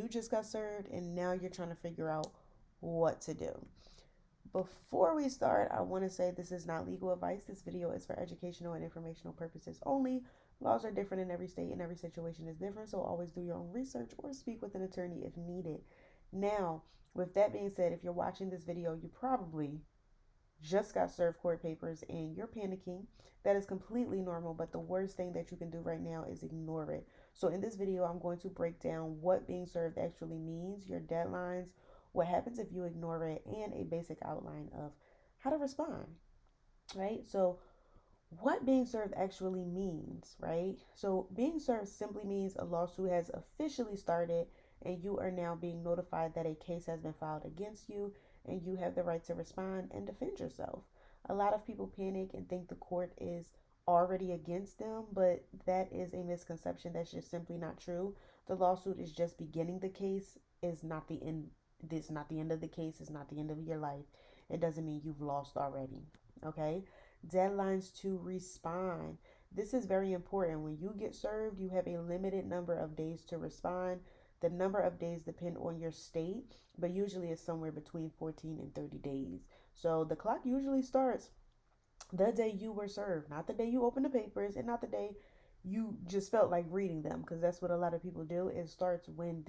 You just got served and now you're trying to figure out what to do. Before we start, I want to say this is not legal advice. This video is for educational and informational purposes only. Laws are different in every state and every situation is different, so always do your own research or speak with an attorney if needed. Now, with that being said, if you're watching this video, you probably just got served court papers and you're panicking. That is completely normal, but the worst thing that you can do right now is ignore it. So in this video, I'm going to break down what being served actually means, your deadlines, what happens if you ignore it, and a basic outline of how to respond, right? So what being served actually means, right? So being served simply means a lawsuit has officially started and you are now being notified that a case has been filed against you and you have the right to respond and defend yourself. A lot of people panic and think the court is already against them, but that is a misconception. That's just simply not true. The lawsuit is just beginning the case, is not the end. This is not the end of the case, it's not the end of your life. It doesn't mean you've lost already. Okay? Deadlines to respond. This is very important. When you get served, you have a limited number of days to respond. The number of days depend on your state, but usually it's somewhere between 14 and 30 days. So the clock usually starts the day you were served, not the day you opened the papers and not the day you just felt like reading them, because that's what a lot of people do. It starts when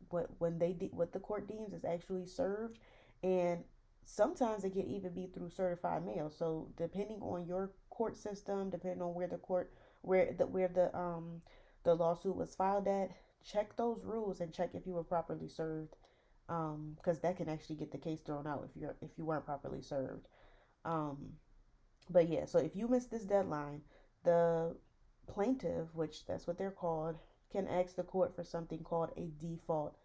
what the court deems is actually served, and sometimes it can even be through certified mail. So depending on your court system, depending on where the court where the lawsuit was filed at, check those rules and check if you were properly served, because that can actually get the case thrown out if you weren't properly served. um but yeah, so if you miss this deadline, the plaintiff, which that's what they're called, can ask the court for something called a default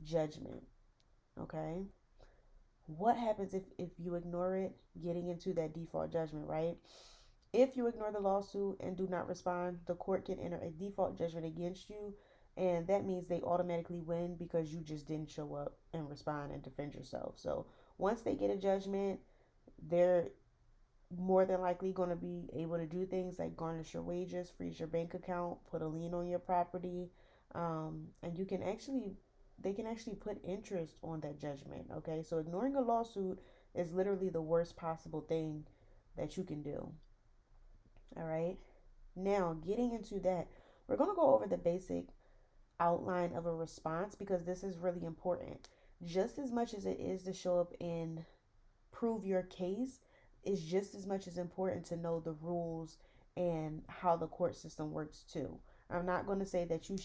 judgment. Okay? What happens if you ignore it? Getting into that default judgment, right? If you ignore the lawsuit and do not respond, the court can enter a default judgment against you. And that means they automatically win because you just didn't show up and respond and defend yourself. So once they get a judgment, they're more than likely going to be able to do things like garnish your wages, freeze your bank account, put a lien on your property, and they can actually put interest on that judgment. Okay, so ignoring a lawsuit is literally the worst possible thing that you can do. All right, now getting into that, we're going to go over the basic outline of a response because this is really important. Just as much as it is to show up and prove your case, is just as much as important to know the rules and how the court system works too. I'm not going to say that you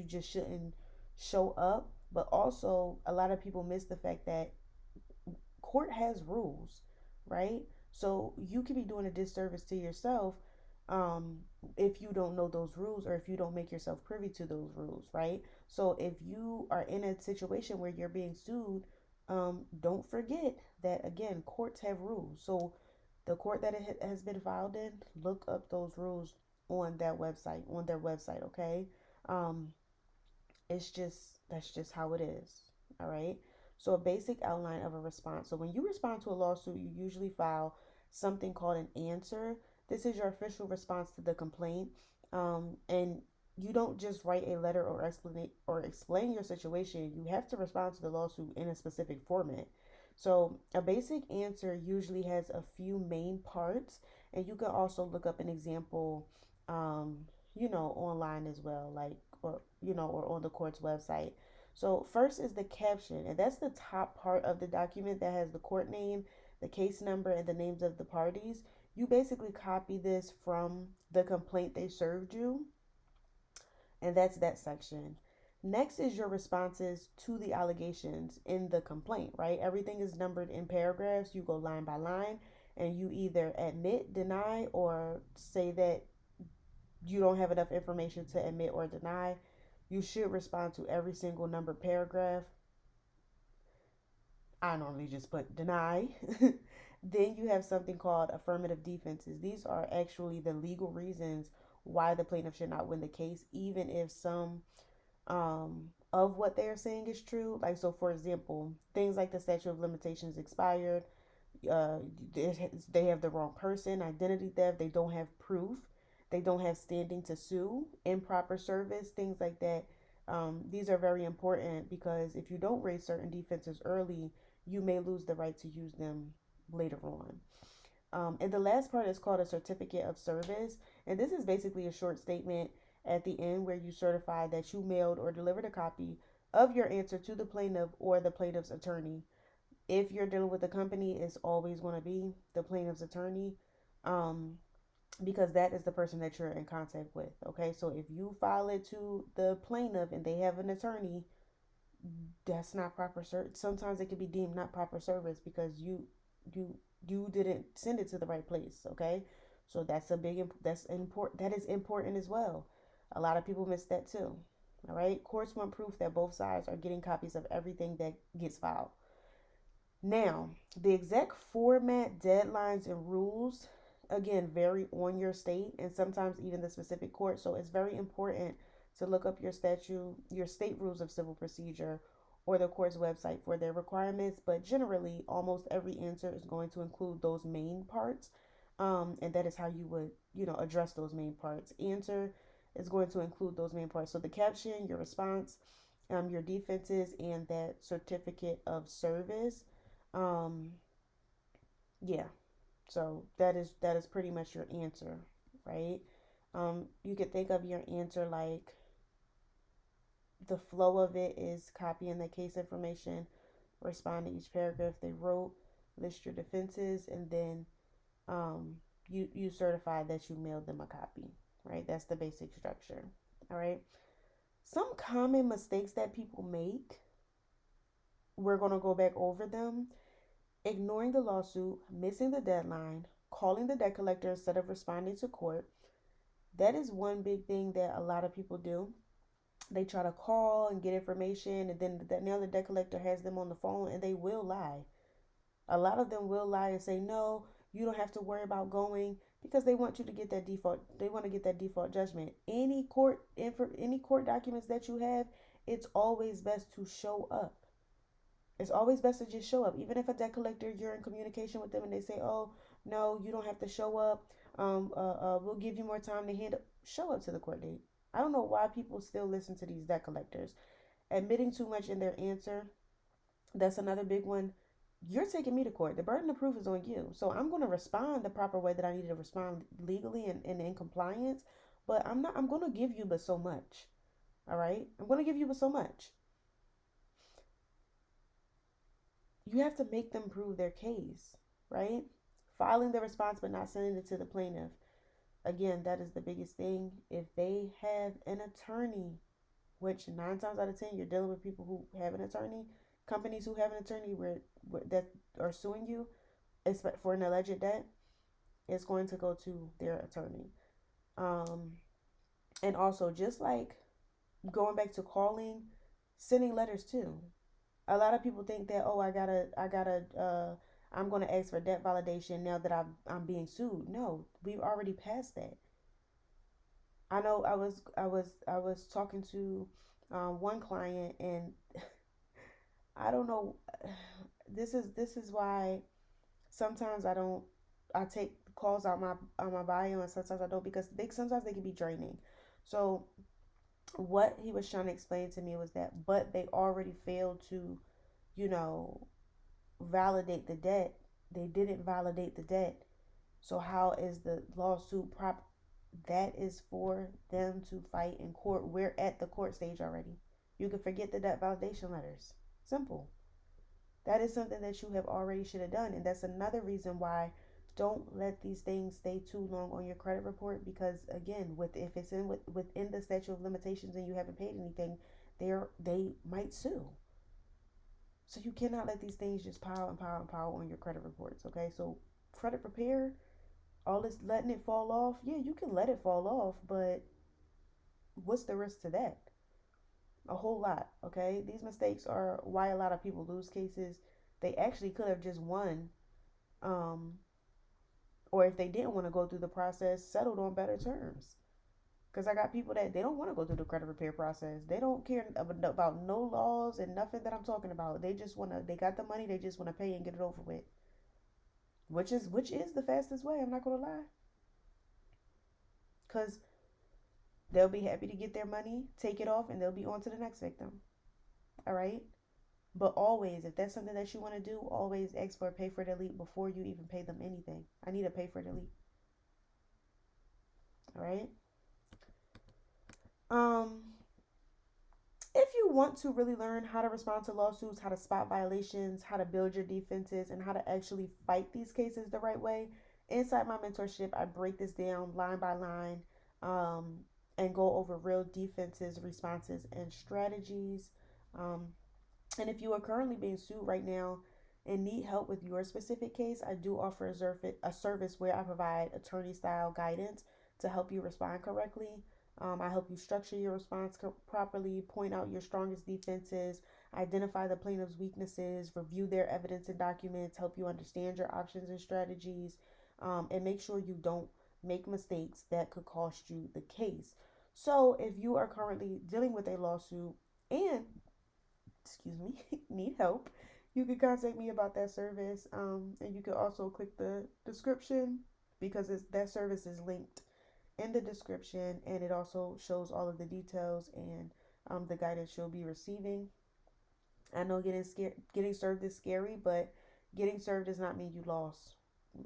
just shouldn't show up, but also a lot of people miss the fact that court has rules, right? So you could be doing a disservice to yourself, um, if you don't know those rules or if you don't make yourself privy to those rules, right? So if you are in a situation where you're being sued, don't forget that again, courts have rules. So the court that it has been filed in, look up those rules on their website, okay? Um, it's just that's just how it is. All right. So a basic outline of a response. So when you respond to a lawsuit, you usually file something called an answer. This is your official response to the complaint. And you don't just write a letter or explain your situation. You have to respond to the lawsuit in a specific format. So a basic answer usually has a few main parts, and you can also look up an example, um, online as well, like or on the court's website. So first is the caption, and that's the top part of the document that has the court name, the case number, and the names of the parties. You basically copy this from the complaint they served you, and that's that section. Next is your responses to the allegations in the complaint, right? Everything is numbered in paragraphs. You go line by line, and you either admit, deny, or say that you don't have enough information to admit or deny. You should respond to every single numbered paragraph. I normally just put deny. Then you have something called affirmative defenses. These are actually the legal reasons why the plaintiff should not win the case, even if some of what they are saying is true. Like, so for example, things like the statute of limitations expired, uh, they have the wrong person, identity theft, they don't have proof, they don't have standing to sue, improper service, things like that. These are very important because if you don't raise certain defenses early, you may lose the right to use them later on. And the last part is called a certificate of service. And this is basically a short statement at the end where you certify that you mailed or delivered a copy of your answer to the plaintiff or the plaintiff's attorney. If you're dealing with a company, it's always going to be the plaintiff's attorney, um, because that is the person that you're in contact with. Okay, so if you file it to the plaintiff and they have an attorney, that's not proper service. Sometimes it can be deemed not proper service because you you didn't send it to the right place. Okay, so that is important as well. A lot of people miss that too. All right, courts want proof that both sides are getting copies of everything that gets filed. Now, the exact format, deadlines, and rules again vary on your state and sometimes even the specific court. So it's very important to look up your state rules of civil procedure, or the court's website for their requirements. But generally, almost every answer is going to include those main parts, and that is how you would, address those main parts. Answer is going to include those main parts. So the caption, your response, your defenses, and that certificate of service. um yeah, so that is pretty much your answer, right? You could think of your answer like the flow of it is copying the case information, respond to each paragraph they wrote, list your defenses, and then you certify that you mailed them a copy, right? That's the basic structure. All right, some common mistakes that people make, we're going to go back over them. Ignoring the lawsuit, missing the deadline, calling the debt collector instead of responding to court. That is one big thing that a lot of people do. They try to call and get information, and then now the debt collector has them on the phone, and they will lie. A lot of them will lie and say, no, you don't have to worry about going, because they want you to get that default. They want to get that default judgment. Any court documents that you have, it's always best to show up. It's always best to just show up. Even if a debt collector, you're in communication with them and they say, oh, no, you don't have to show up. We'll give you more time to handle. Show up to the court date. I don't know why people still listen to these debt collectors. Admitting too much in their answer, that's another big one. You're taking me to court. The burden of proof is on you. So I'm going to respond the proper way that I need to respond legally and in compliance. But I'm going to give you but so much. All right? I'm going to give you but so much. You have to make them prove their case, right? Filing the response but not sending it to the plaintiff. Again, that is the biggest thing. If they have an attorney, which 9 times out of 10 you're dealing with people who have an attorney, companies who have an attorney where that are suing you for an alleged debt, it's going to go to their attorney. Um, and also, just like going back to calling, sending letters too. A lot of people think that, oh, I'm going to ask for debt validation now that I'm being sued. No, we've already passed that. I know I was talking to one client, and I don't know. This is why sometimes I take calls out my on my bio, and sometimes I don't, because sometimes they can be draining. So what he was trying to explain to me was that, but they already failed to, you know, validate the debt. They didn't validate the debt. So how is the lawsuit prop? That is for them to fight in court. We're at the court stage already. You can forget the debt validation letters. Simple. That is something that you have already should have done, and that's another reason why don't let these things stay too long on your credit report, because again, if it's within the statute of limitations and you haven't paid anything, they might sue. So you cannot let these things just pile and pile and pile on your credit reports. Okay, so credit repair, all this letting it fall off, yeah, you can let it fall off, but what's the risk to that? A whole lot. Okay, these mistakes are why a lot of people lose cases. They actually could have just won, um, or if they didn't want to go through the process, settled on better terms. Because I got people that they don't want to go through the credit repair process. They don't care about no laws and nothing that I'm talking about. They just want to. They got the money. They just want to pay and get it over with. Which is the fastest way. I'm not gonna lie. Because They'll be happy to get their money, take it off, and they'll be on to the next victim. All right. But always, if that's something that you want to do, always ask for a pay for delete before you even pay them anything. I need a pay for delete. All right. Um, if you want to really learn how to respond to lawsuits, how to spot violations, how to build your defenses, and how to actually fight these cases the right way, inside my mentorship, I break this down line by line, um, and go over real defenses, responses, and strategies. Um, and if you are currently being sued right now and need help with your specific case, I do offer a service where I provide attorney style guidance to help you respond correctly. I help you structure your response properly, point out your strongest defenses, identify the plaintiff's weaknesses, review their evidence and documents, help you understand your options and strategies, and make sure you don't make mistakes that could cost you the case. So, if you are currently dealing with a lawsuit and excuse me, need help, you can contact me about that service. And you can also click the description because that service is linked in the description, and it also shows all of the details and the guidance you'll be receiving. I know getting served is scary, but getting served does not mean you lost.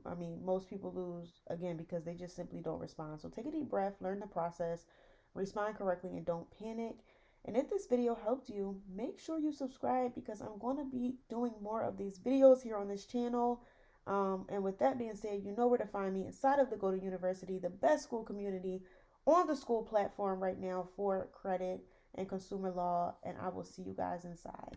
I mean, most people lose again because they just simply don't respond. So take a deep breath, learn the process, respond correctly, and don't panic. And if this video helped you, make sure you subscribe because I'm going to be doing more of these videos here on this channel. And with that being said, you know where to find me inside of the Go to University, the best school community on the school platform right now for credit and consumer law. And I will see you guys inside.